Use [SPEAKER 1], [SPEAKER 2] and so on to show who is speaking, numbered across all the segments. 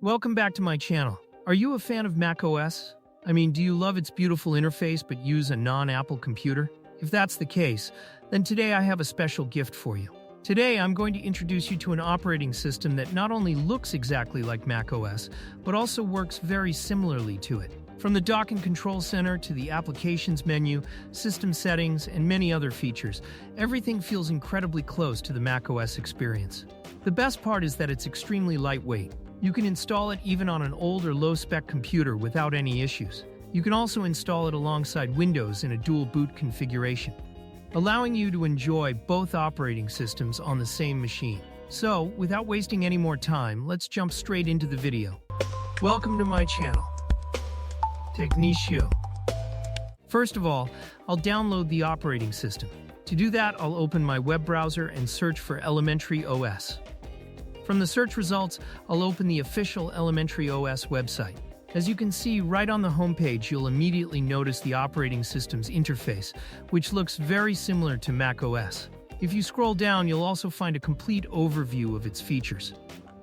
[SPEAKER 1] Welcome back to my channel. Are you a fan of macOS? Do you love its beautiful interface but use a non-Apple computer? If that's the case, then today I have a special gift for you. Today I'm going to introduce you to an operating system that not only looks exactly like macOS, but also works very similarly to it. From the dock and control center to the applications menu, system settings, and many other features, everything feels incredibly close to the macOS experience. The best part is that it's extremely lightweight. You can install it even on an old or low-spec computer without any issues. You can also install it alongside Windows in a dual boot configuration, allowing you to enjoy both operating systems on the same machine. So, without wasting any more time, let's jump straight into the video. Welcome to my channel, Technichio. First of all, I'll download the operating system. To do that, I'll open my web browser and search for Elementary OS. From the search results, I'll open the official Elementary OS website. As you can see right on the homepage, you'll immediately notice the operating system's interface, which looks very similar to macOS. If you scroll down, you'll also find a complete overview of its features.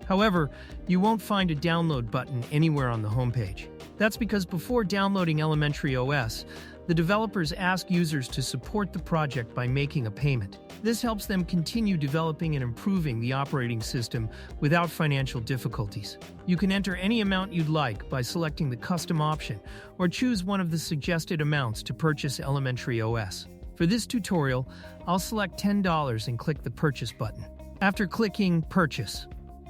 [SPEAKER 1] However, you won't find a download button anywhere on the homepage. That's because before downloading Elementary OS, the developers ask users to support the project by making a payment. This helps them continue developing and improving the operating system without financial difficulties. You can enter any amount you'd like by selecting the custom option, or choose one of the suggested amounts to purchase Elementary OS. For this tutorial, I'll select $10 and click the Purchase button. After clicking Purchase,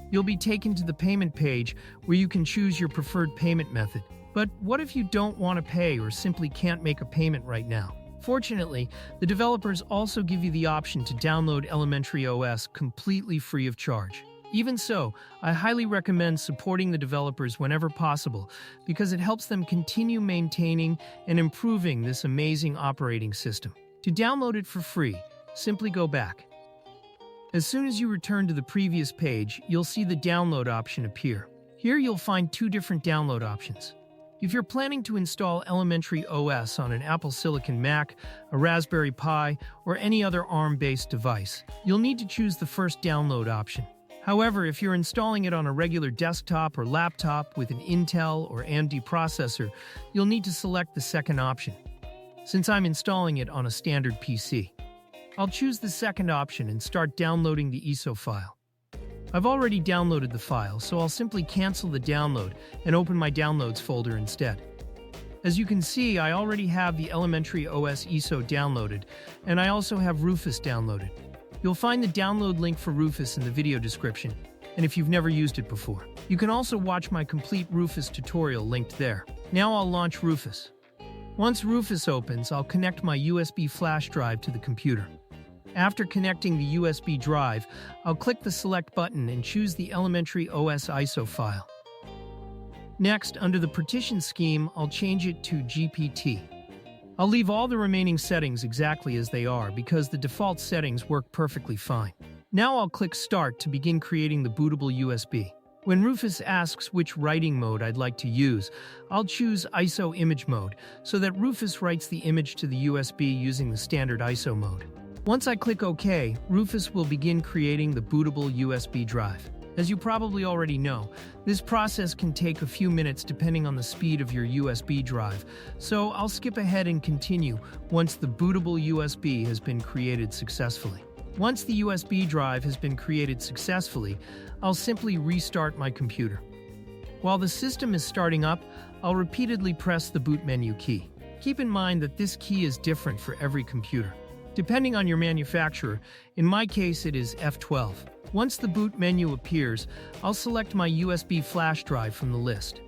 [SPEAKER 1] you'll be taken to the payment page where you can choose your preferred payment method. But what if you don't want to pay or simply can't make a payment right now? Fortunately, the developers also give you the option to download Elementary OS completely free of charge. Even so, I highly recommend supporting the developers whenever possible because it helps them continue maintaining and improving this amazing operating system. To download it for free, simply go back. As soon as you return to the previous page, you'll see the download option appear. Here you'll find two different download options. If you're planning to install Elementary OS on an Apple Silicon Mac, a Raspberry Pi, or any other ARM-based device, you'll need to choose the first download option. However, if you're installing it on a regular desktop or laptop with an Intel or AMD processor, you'll need to select the second option. Since I'm installing it on a standard PC, I'll choose the second option and start downloading the ISO file. I've already downloaded the file, so I'll simply cancel the download and open my Downloads folder instead. As you can see, I already have the Elementary OS ISO downloaded, and I also have Rufus downloaded. You'll find the download link for Rufus in the video description, and if you've never used it before, you can also watch my complete Rufus tutorial linked there. Now I'll launch Rufus. Once Rufus opens, I'll connect my USB flash drive to the computer. After connecting the USB drive, I'll click the Select button and choose the Elementary OS ISO file. Next, under the partition scheme, I'll change it to GPT. I'll leave all the remaining settings exactly as they are because the default settings work perfectly fine. Now I'll click Start to begin creating the bootable USB. When Rufus asks which writing mode I'd like to use, I'll choose ISO image mode so that Rufus writes the image to the USB using the standard ISO mode. Once I click OK, Rufus will begin creating the bootable USB drive. As you probably already know, this process can take a few minutes depending on the speed of your USB drive, so I'll skip ahead and continue once the bootable USB has been created successfully. Once the USB drive has been created successfully, I'll simply restart my computer. While the system is starting up, I'll repeatedly press the boot menu key. Keep in mind that this key is different for every computer, depending on your manufacturer. In my case, it is F12. Once the boot menu appears, I'll select my USB flash drive from the list.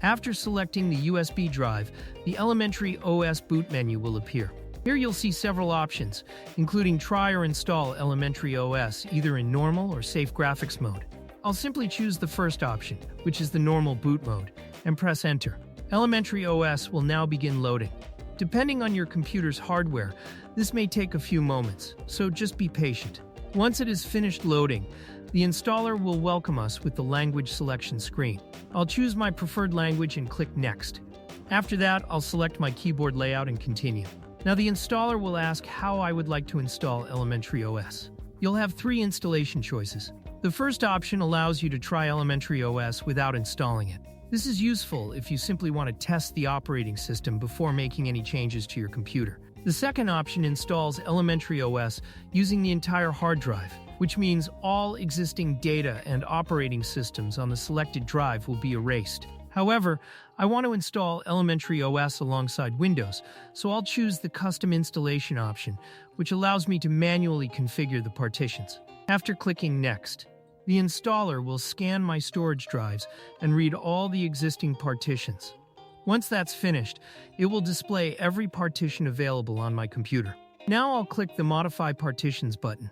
[SPEAKER 1] After selecting the USB drive, the Elementary OS boot menu will appear. Here you'll see several options, including try or install Elementary OS either in normal or safe graphics mode. I'll simply choose the first option, which is the normal boot mode, and press Enter. Elementary OS will now begin loading. Depending on your computer's hardware, this may take a few moments, so just be patient. Once it is finished loading, the installer will welcome us with the language selection screen. I'll choose my preferred language and click Next. After that, I'll select my keyboard layout and continue. Now the installer will ask how I would like to install Elementary OS. You'll have three installation choices. The first option allows you to try Elementary OS without installing it. This is useful if you simply want to test the operating system before making any changes to your computer. The second option installs Elementary OS using the entire hard drive, which means all existing data and operating systems on the selected drive will be erased. However, I want to install Elementary OS alongside Windows, so I'll choose the Custom Installation option, which allows me to manually configure the partitions. After clicking Next, the installer will scan my storage drives and read all the existing partitions. Once that's finished, it will display every partition available on my computer. Now I'll click the Modify Partitions button.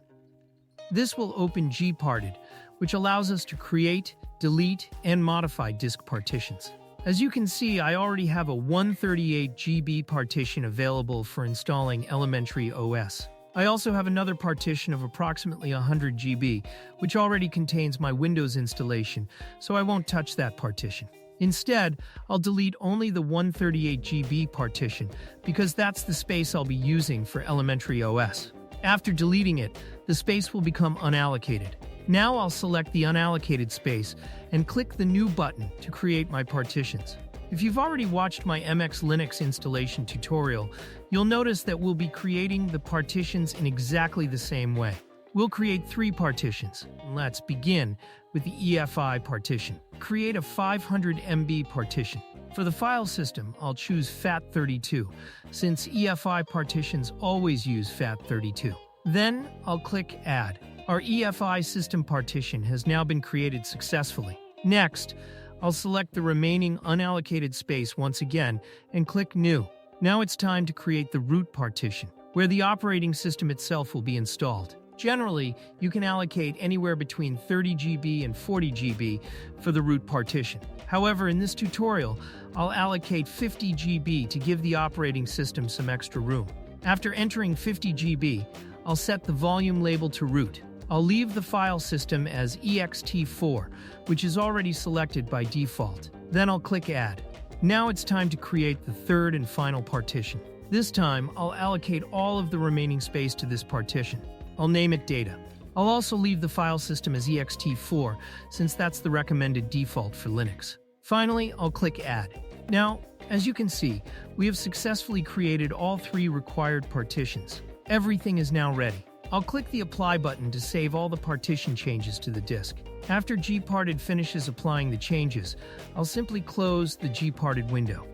[SPEAKER 1] This will open Gparted, which allows us to create, delete, and modify disk partitions. As you can see, I already have a 138 GB partition available for installing Elementary OS. I also have another partition of approximately 100 GB, which already contains my Windows installation, so I won't touch that partition. Instead, I'll delete only the 138 GB partition, because that's the space I'll be using for Elementary OS. After deleting it, the space will become unallocated. Now I'll select the unallocated space and click the New button to create my partitions. If you've already watched my MX Linux installation tutorial, you'll notice that we'll be creating the partitions in exactly the same way. We'll create 3 partitions. Let's begin with the EFI partition. Create a 500 MB partition. For the file system, I'll choose FAT32, since EFI partitions always use FAT32. Then I'll click Add. Our EFI system partition has now been created successfully. Next, I'll select the remaining unallocated space once again and click New. Now it's time to create the root partition, where the operating system itself will be installed. Generally, you can allocate anywhere between 30 GB and 40 GB for the root partition. However, in this tutorial, I'll allocate 50 GB to give the operating system some extra room. After entering 50 GB, I'll set the volume label to root. I'll leave the file system as ext4, which is already selected by default. Then I'll click Add. Now it's time to create the third and final partition. This time, I'll allocate all of the remaining space to this partition. I'll name it Data. I'll also leave the file system as ext4, since that's the recommended default for Linux. Finally, I'll click Add. Now, as you can see, we have successfully created all 3 required partitions. Everything is now ready. I'll click the Apply button to save all the partition changes to the disk. After Gparted finishes applying the changes, I'll simply close the Gparted window.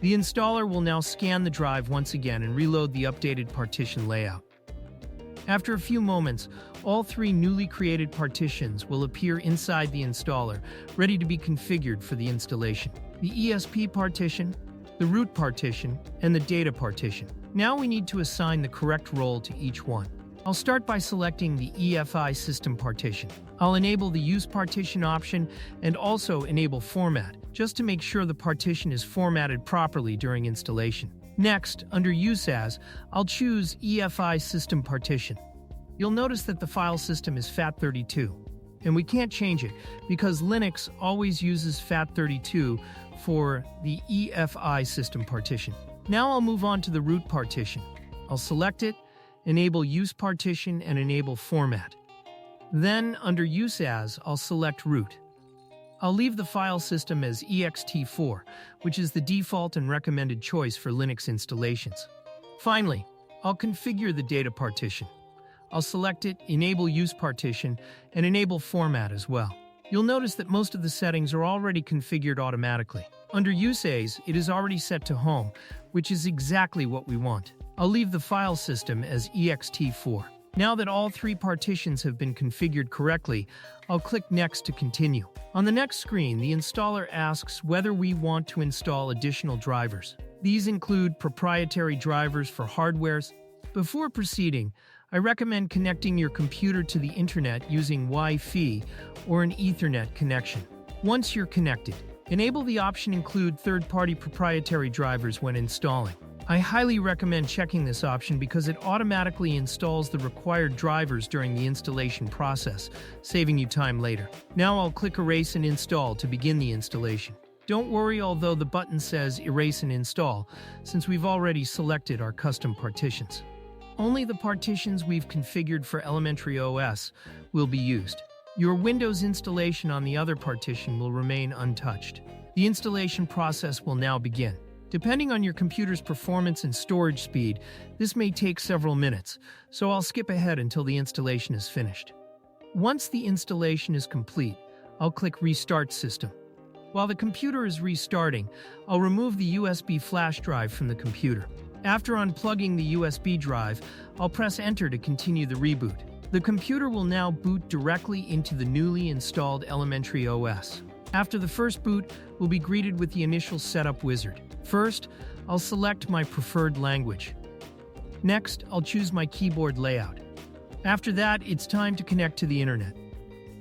[SPEAKER 1] The installer will now scan the drive once again and reload the updated partition layout. After a few moments, all 3 newly created partitions will appear inside the installer, ready to be configured for the installation. The ESP partition, the root partition, and the data partition. Now we need to assign the correct role to each one. I'll start by selecting the EFI system partition. I'll enable the Use Partition option and also enable Format, just to make sure the partition is formatted properly during installation. Next, under Use As, I'll choose EFI System Partition. You'll notice that the file system is FAT32, and we can't change it because Linux always uses FAT32 for the EFI System Partition. Now I'll move on to the root partition. I'll select it, enable Use Partition, and enable Format. Then, under Use As, I'll select Root. I'll leave the file system as ext4, which is the default and recommended choice for Linux installations. Finally, I'll configure the data partition. I'll select it, enable Use Partition, and enable Format as well. You'll notice that most of the settings are already configured automatically. Under Use As, it is already set to Home, which is exactly what we want. I'll leave the file system as ext4. Now that all 3 partitions have been configured correctly, I'll click Next to continue. On the next screen, the installer asks whether we want to install additional drivers. These include proprietary drivers for hardwares. Before proceeding, I recommend connecting your computer to the internet using Wi-Fi or an Ethernet connection. Once you're connected, enable the option Include third-party proprietary drivers when installing. I highly recommend checking this option because it automatically installs the required drivers during the installation process, saving you time later. Now I'll click Erase and Install to begin the installation. Don't worry, although the button says Erase and Install, since we've already selected our custom partitions. Only the partitions we've configured for Elementary OS will be used. Your Windows installation on the other partition will remain untouched. The installation process will now begin. Depending on your computer's performance and storage speed, this may take several minutes, so I'll skip ahead until the installation is finished. Once the installation is complete, I'll click Restart System. While the computer is restarting, I'll remove the USB flash drive from the computer. After unplugging the USB drive, I'll press Enter to continue the reboot. The computer will now boot directly into the newly installed Elementary OS. After the first boot, we'll be greeted with the initial setup wizard. First, I'll select my preferred language. Next, I'll choose my keyboard layout. After that, it's time to connect to the internet.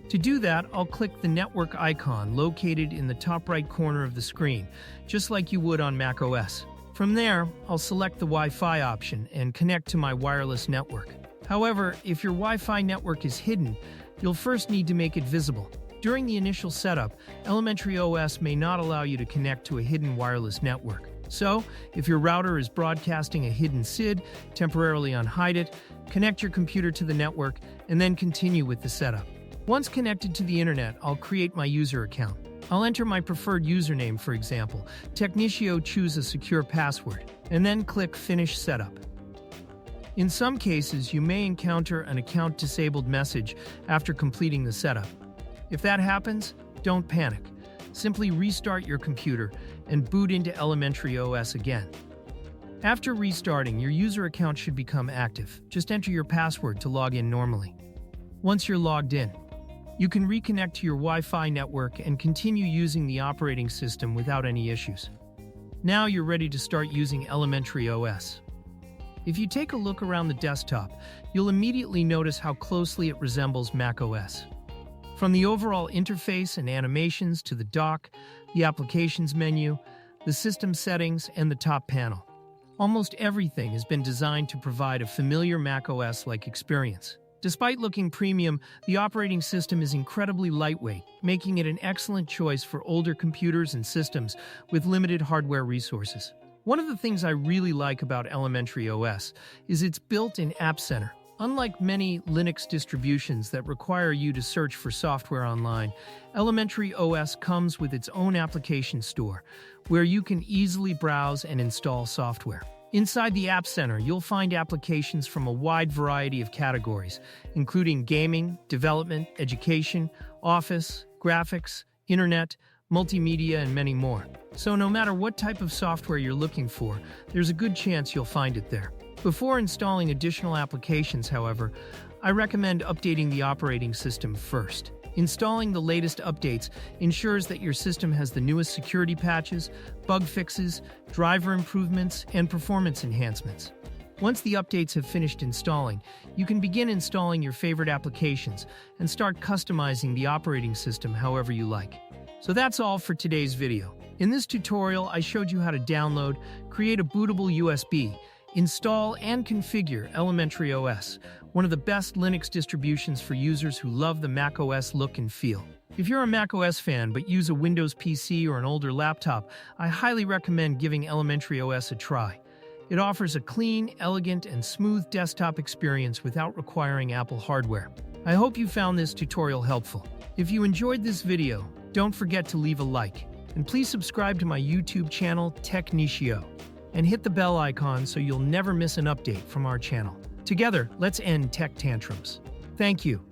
[SPEAKER 1] To do that, I'll click the network icon located in the top right corner of the screen, just like you would on macOS. From there, I'll select the Wi-Fi option and connect to my wireless network. However, if your Wi-Fi network is hidden, you'll first need to make it visible. During the initial setup, Elementary OS may not allow you to connect to a hidden wireless network. So, if your router is broadcasting a hidden SID, temporarily unhide it, connect your computer to the network, and then continue with the setup. Once connected to the internet, I'll create my user account. I'll enter my preferred username, for example, Technichio, choose a secure password, and then click Finish Setup. In some cases, you may encounter an account disabled message after completing the setup. If that happens, don't panic. Simply restart your computer and boot into Elementary OS again. After restarting, your user account should become active. Just enter your password to log in normally. Once you're logged in, you can reconnect to your Wi-Fi network and continue using the operating system without any issues. Now you're ready to start using Elementary OS. If you take a look around the desktop, you'll immediately notice how closely it resembles macOS. From the overall interface and animations to the dock, the applications menu, the system settings, and the top panel, almost everything has been designed to provide a familiar macOS-like experience. Despite looking premium, the operating system is incredibly lightweight, making it an excellent choice for older computers and systems with limited hardware resources. One of the things I really like about Elementary OS is its built-in AppCenter. Unlike many Linux distributions that require you to search for software online, Elementary OS comes with its own application store, where you can easily browse and install software. Inside the AppCenter, you'll find applications from a wide variety of categories, including gaming, development, education, office, graphics, internet, multimedia, and many more. So no matter what type of software you're looking for, there's a good chance you'll find it there. Before installing additional applications, however, I recommend updating the operating system first. Installing the latest updates ensures that your system has the newest security patches, bug fixes, driver improvements, and performance enhancements. Once the updates have finished installing, you can begin installing your favorite applications and start customizing the operating system however you like. So that's all for today's video. In this tutorial, I showed you how to download, create a bootable USB, install and configure Elementary OS, one of the best Linux distributions for users who love the macOS look and feel. If you're a macOS fan but use a Windows PC or an older laptop, I highly recommend giving Elementary OS a try. It offers a clean, elegant, and smooth desktop experience without requiring Apple hardware. I hope you found this tutorial helpful. If you enjoyed this video, don't forget to leave a like, and please subscribe to my YouTube channel, Technichio, and hit the bell icon so you'll never miss an update from our channel. Together, let's end tech tantrums. Thank you.